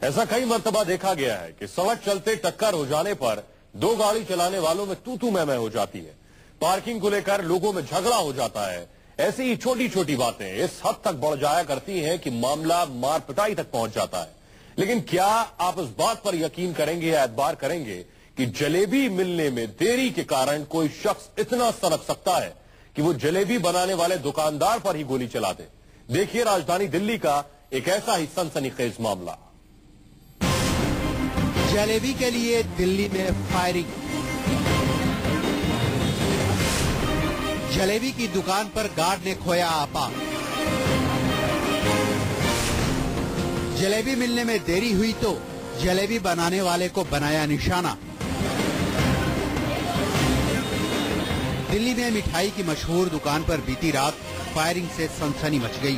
ऐसा कई मर्तबा देखा गया है कि सड़क चलते टक्कर हो जाने पर दो गाड़ी चलाने वालों में तू मैं हो जाती है। पार्किंग को लेकर लोगों में झगड़ा हो जाता है। ऐसी ही छोटी छोटी बातें इस हद तक बढ़ जाया करती हैं कि मामला मार पिटाई तक पहुंच जाता है। लेकिन क्या आप इस बात पर यकीन करेंगे या एतबार करेंगे कि जलेबी मिलने में देरी के कारण कोई शख्स इतना सनक सकता है कि वो जलेबी बनाने वाले दुकानदार पर ही गोली चला दे? देखिए राजधानी दिल्ली का एक ऐसा ही सनसनीखेज मामला। जलेबी के लिए दिल्ली में फायरिंग। जलेबी की दुकान पर गार्ड ने खोया आपा। जलेबी मिलने में देरी हुई तो जलेबी बनाने वाले को बनाया निशाना। दिल्ली में मिठाई की मशहूर दुकान पर बीती रात फायरिंग से सनसनी मच गई।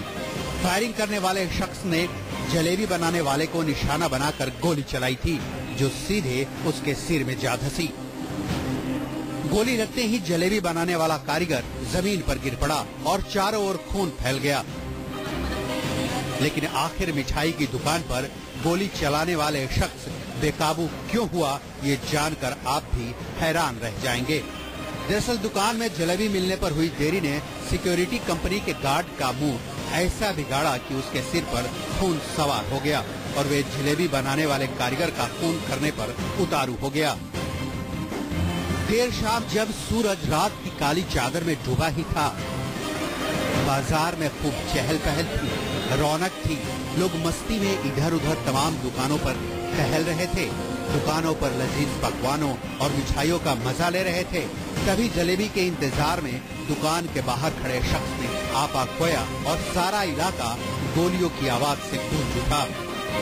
फायरिंग करने वाले शख्स ने जलेबी बनाने वाले को निशाना बनाकर गोली चलाई थी, जो सीधे उसके सिर में जा धंसी। गोली लगते ही जलेबी बनाने वाला कारीगर जमीन पर गिर पड़ा और चारों ओर खून फैल गया। लेकिन आखिर मिठाई की दुकान पर गोली चलाने वाले शख्स बेकाबू क्यों हुआ, ये जानकर आप भी हैरान रह जाएंगे। दरअसल दुकान में जलेबी मिलने पर हुई देरी ने सिक्योरिटी कंपनी के गार्ड का मुंह ऐसा बिगाड़ा कि उसके सिर पर खून सवार हो गया और वे जलेबी बनाने वाले कारीगर का खून करने पर उतारू हो गया। देर शाम जब सूरज रात की काली चादर में डूबा ही था, बाजार में खूब चहल पहल थी, रौनक थी। लोग मस्ती में इधर उधर तमाम दुकानों पर टहल रहे थे। दुकानों पर लजीज पकवानों और मिठाइयों का मजा ले रहे थे। तभी जलेबी के इंतजार में दुकान के बाहर खड़े शख्स ने आपा खोया और सारा इलाका गोलियों की आवाज से गूंज उठा।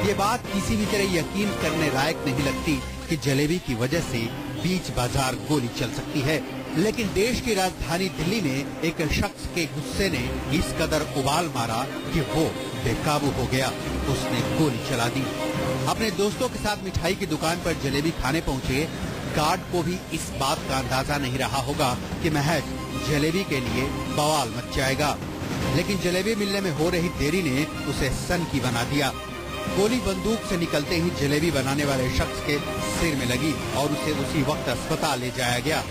ये बात किसी भी तरह यकीन करने लायक नहीं लगती कि जलेबी की वजह से बीच बाजार गोली चल सकती है। लेकिन देश की राजधानी दिल्ली में एक शख्स के गुस्से ने इस कदर उबाल मारा कि वो बेकाबू हो गया। उसने गोली चला दी। अपने दोस्तों के साथ मिठाई की दुकान पर जलेबी खाने पहुंचे गार्ड को भी इस बात का अंदाजा नहीं रहा होगा कि महज जलेबी के लिए बवाल मच जाएगा। लेकिन जलेबी मिलने में हो रही देरी ने उसे सनकी बना दिया। गोली बंदूक से निकलते ही जलेबी बनाने वाले शख्स के सिर में लगी और उसे उसी वक्त अस्पताल ले जाया गया।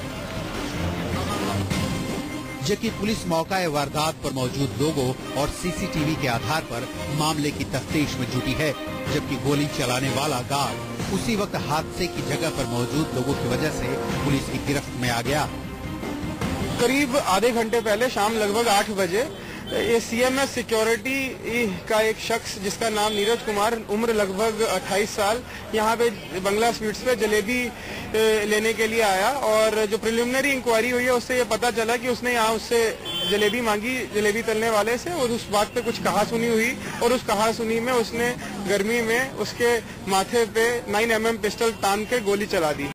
जबकि पुलिस मौका वारदात पर मौजूद लोगों और सीसीटीवी के आधार पर मामले की तफ्तीश में जुटी है। जबकि गोली चलाने वाला गार्ड उसी वक्त हादसे की जगह पर मौजूद लोगों की वजह से पुलिस की गिरफ्त में आ गया। करीब आधे घंटे पहले शाम लगभग 8 बजे ये सीएमएस सिक्योरिटी का एक शख्स जिसका नाम नीरज कुमार, उम्र लगभग 28 साल, यहाँ पे बंगला स्वीट्स पे जलेबी लेने के लिए आया। और जो प्रिलिमिनरी इंक्वायरी हुई है उससे ये पता चला कि उसने यहाँ उससे जलेबी मांगी जलेबी तलने वाले से, और उस बात पे कुछ कहासुनी हुई और उस कहासुनी में उसने गर्मी में उसके माथे पे 9mm पिस्टल तान के गोली चला दी।